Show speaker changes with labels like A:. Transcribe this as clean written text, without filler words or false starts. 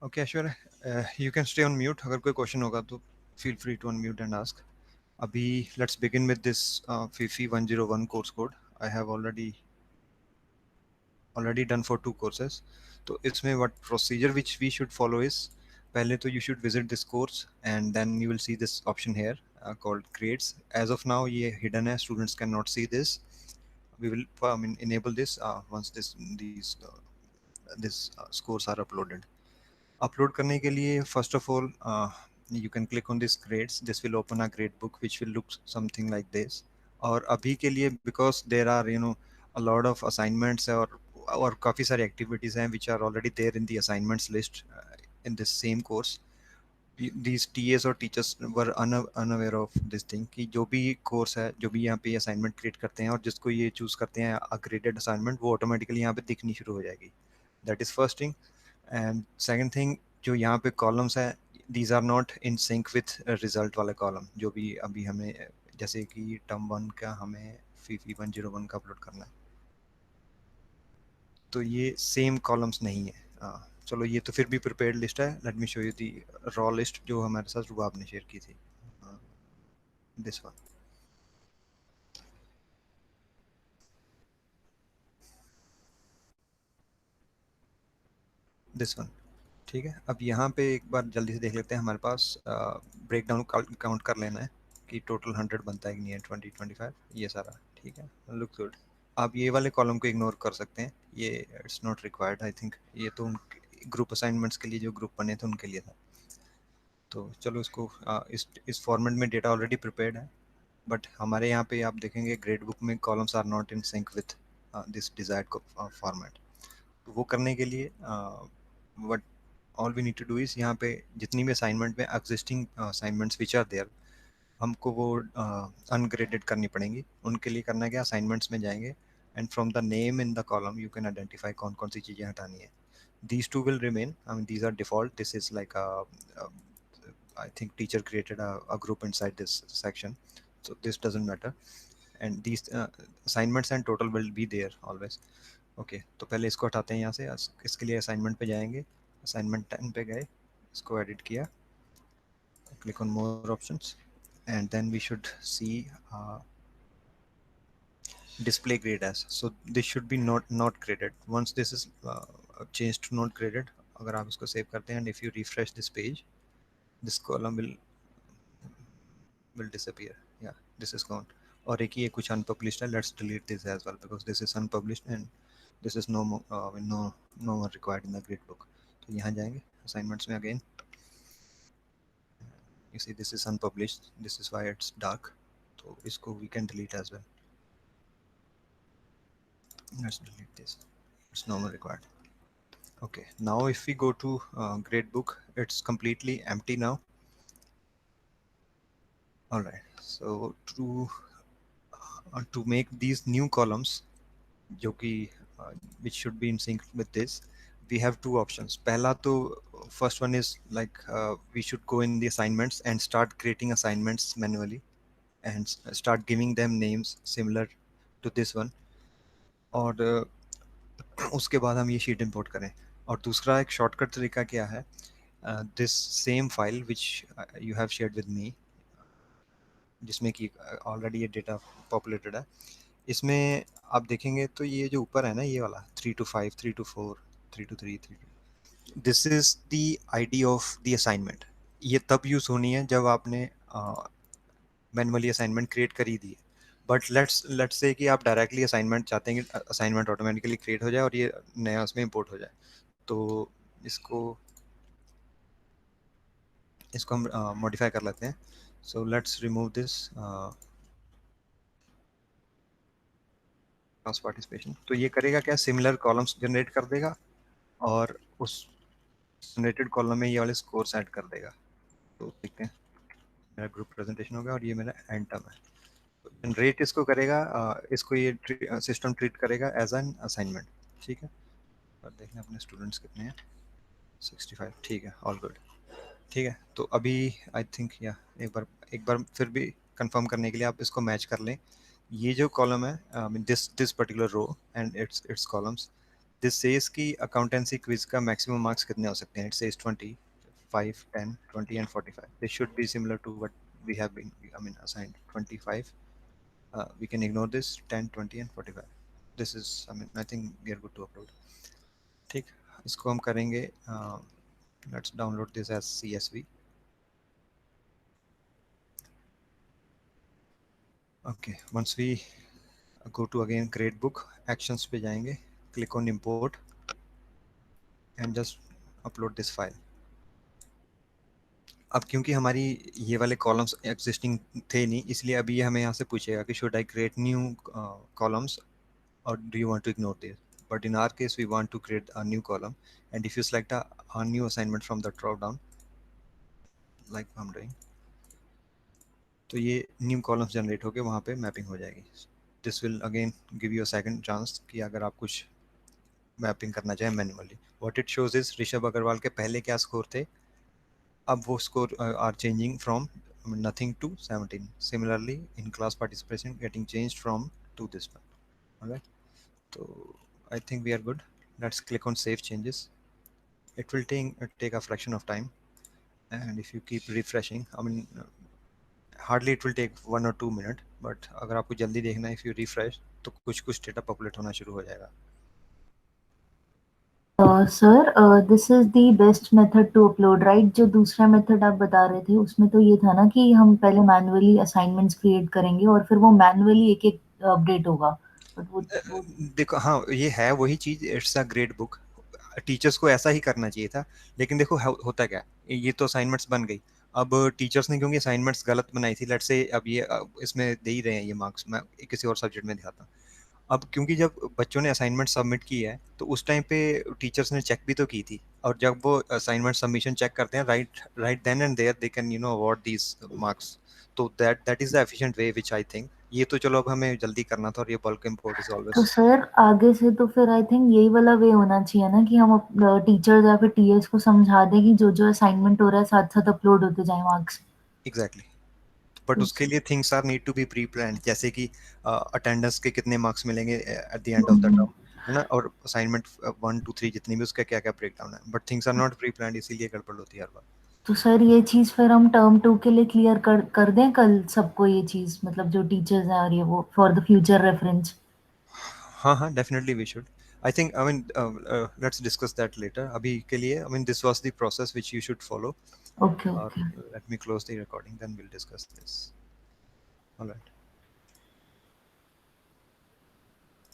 A: Okay Aishwarya, you can stay on mute. अगर कोई question होगा तो feel free to unmute and ask. अभी लेट्स बिगिन विद दिस फीफी 101 course code. I have already done for two courses. तो इसमें what procedure which we should follow is, पहले तो you should visit this course and then you will see this option here called grades. As of now ये hidden है, students cannot see this. We will enable this once this scores are uploaded. Upload करने के लिए first of all you can click on this grades. This will open a grade book which will look something like this. और अभी के लिए because there are a lot of assignments और काफ़ी सारी activities हैं which are already there in the assignments list in this same course. These TAs और teachers were unaware of this thing कि जो भी course है, जो भी यहाँ पे assignment create करते हैं और जिसको ये choose करते हैं a graded assignment, वो automatically यहाँ पे दिखनी शुरू हो जाएगी. That is first thing. And second thing, जो यहाँ पे कॉलम्स है, these are not in sync with result वाला कॉलम. जो भी अभी हमें, जैसे कि टर्म 1 का हमें फीफी 101 का अपलोड करना है, तो ये सेम कॉलम्स नहीं है. चलो ये तो फिर भी प्रिपेयर्ड लिस्ट है. Let me show you the raw list जो हमारे साथ रुबाब ने शेयर की थी. This one, this one. ठीक है, अब यहाँ पे एक बार जल्दी से देख लेते हैं. हमारे पास ब्रेक डाउन काउंट कर लेना है कि टोटल 100 बनता है कि नहीं है. 20 25 ये सारा ठीक है, लुक गुड. आप ये वाले कॉलम को इग्नोर कर सकते हैं, ये it's not required. I think ये तो ग्रुप असाइनमेंट्स के लिए जो ग्रुप बने थे उनके लिए था. तो चलो इसको इस फॉर्मेट में डेटा ऑलरेडी प्रिपेयर्ड है. बट हमारे यहाँ पे आप देखेंगे ग्रेड बुक में columns are not in sync with this desired format. वो करने के लिए what all we need to do is, यहाँ पे जितनी भी असाइनमेंट में existing assignments which are there, हमको वो अनग्रेडेड करनी पड़ेंगी. उनके लिए करना क्या, असाइनमेंट्स में जाएंगे and from the name in the column you can identify कौन कौन सी चीज़ें हटानी है. These two will remain. I mean, these are default. This is like I think teacher created a group inside this section, so this doesn't matter. And these assignments and total will be there always. Okay तो पहले इसको हटाते हैं यहाँ से. इसके लिए assignment पे जाएंगे, असाइनमेंट 10 पे गए, इसको एडिट किया, click on more options and then we should see display grade as. So this should be not graded. Once this is changed to not graded, अगर आप इसको सेव करते हैं and if you refresh this page, this column will disappear. Yeah, this is gone. और एक ये कुछ unpublished है, let's delete this as well because this is unpublished and this is no more required in the grade book. तो यहाँ जाएंगे assignments में again. You see this is unpublished, this is why it's dark. तो इसको we can delete as well. Let's delete this, it's no more required. Okay, now if we go to gradebook, it's completely empty now. All right, so to make these new columns, जो कि which should be in sync with this, we have two options. पहला तो first one is like we should go in the assignments and start creating assignments manually and start giving them names similar to this one. और उसके बाद हम ये sheet import करें. और दूसरा एक शॉर्टकट तरीका क्या है, this same file which you have shared with me, जिसमें कि ऑलरेडी ये डेटा पॉपुलेटेड है, इसमें आप देखेंगे तो ये जो ऊपर है ना, ये वाला 3 to 5, 3 to 4, 3 to 3, 3 this is the ID of the assignment. ये तब यूज़ होनी है जब आपने मैनुअली असाइनमेंट क्रिएट करी दी है. बट लेट्स से कि आप डायरेक्टली असाइनमेंट चाहते हैं कि असाइनमेंट ऑटोमेटिकली क्रिएट हो जाए और ये नया उसमें इंपोर्ट हो जाए. तो इसको इसको हम मॉडिफाई कर लेते हैं. So let's remove this cross participation. तो ये करेगा क्या, सिमिलर कॉलम्स जनरेट कर देगा और उस जनरेटेड कॉलम में ये वाले स्कोर्स ऐड कर देगा. तो देखते हैं, मेरा ग्रुप प्रेजेंटेशन होगा और ये मेरा एंड टर्म है. तो जनरेट इसको करेगा, इसको ये सिस्टम ट्रीट करेगा एज एन असाइनमेंट. ठीक है, और देखना अपने स्टूडेंट्स कितने हैं. 65. ठीक है, ऑल गुड. ठीक है, तो अभी आई थिंक या एक बार फिर भी कंफर्म करने के लिए आप इसको मैच कर लें. ये जो कॉलम है, this particular row and its columns, this says कि अकाउंटेंसी क्विज का मैक्सिमम मार्क्स कितने हो सकते हैं. It says 20, 5, 10, 20 and 45. This should be similar to what we have been, I mean, assigned 25. We can ignore this 10, 20 and 45. This is, I mean, I think we are good to upload. ठीक, इसको हम करेंगे. Let's download this as CSV. Okay, once we go to again gradebook actions पे जाएंगे, click on import and just upload this file. अब क्योंकि हमारी ये वाले कॉलम्स एग्जिस्टिंग थे नहीं, इसलिए अभी ये हमें यहाँ से पूछेगा कि should I create new columns or do you want to ignore this. But in our case we want to create a new column, and if you select a new assignment from the drop down like I'm doing, तो ये new columns generate होकर वहाँ पे mapping हो जाएगी. This will again give you a second chance कि अगर आप कुछ मैपिंग करना चाहें manually. What it shows is Rishabh Agarwal के पहले क्या स्कोर थे, अब वो score are changing from nothing to 17. Similarly, in class participation getting changed from to this one. All right. So I think we are good. Let's click on save changes. It will take a fraction of time, and if you keep refreshing, I mean, hardly it will take 1 or 2 minutes. But अगर आपको जल्दी देखना है, if you refresh, तो कुछ कुछ data populate होना शुरू हो जाएगा.
B: Sir this is the best method to upload right. जो दूसरा मेथड आप बता रहे थे उसमें तो ये था ना कि हम पहले मैन्युअली असाइनमेंट्स क्रिएट करेंगे और फिर वो मैन्युअली एक एक अपडेट होगा. बट वो
A: देखो, हाँ, ये है वही चीज. It's a grade book. Teachers को ऐसा ही करना चाहिए था, लेकिन देखो होता क्या, ये तो असाइनमेंट्स बन गई. अब टीचर्स ने क्योंकि असाइनमेंट्स गलत बनाई थी, लेट्स से अब ये इसमें दे ही रहे हैं ये मार्क्स, मैं किसी और सब्जेक्ट में दिखाता हूँ. अब क्योंकि जब बच्चों ने असाइनमेंट सबमिट की है, तो उस टाइम पे टीचर्स ने चेक भी तो की थी, और जब वो असाइनमेंट सबमिशन चेक करते हैं, right right then and there they can award these marks. तो that is the efficient way which I think. ये तो चलो अब हमें जल्दी करना था, और ये बल्क इंपोर्ट इज
B: तो
A: ऑलवेज.
B: सर आगे से तो फिर आई थिंक यही वाला वे होना चाहिए ना कि हम टीचर्स या फिर टीएस को समझा दें कि जो जो असाइनमेंट हो रहा है साथ साथ अपलोड होते जाए मार्क्स.
A: एग्जैक्टली. बट उसके लिए things are need to be pre planned, जैसे कि अटेंडेंस के कितने मार्क्स मिलेंगे at the end of the term, है ना, और असाइनमेंट 1 2 3 जितनी भी, उसका क्या क्या ब्रेक डाउन है. But things are not pre planned, इसीलिए गड़बड़ होती है हर बार.
B: तो सर ये चीज फिर हम टर्म 2 के लिए क्लियर कर दें कल सबको ये चीज, मतलब जो टीचर्स हैं और ये वो फॉर द फ्यूचर रेफरेंस.
A: हाँ हाँ, definitely we should. I think, I mean, let's discuss that later. अभी के लिए, I mean, this was the process which you should follow.
B: Okay
A: और
B: okay.
A: Let me close the recording, then will discuss this. Alright.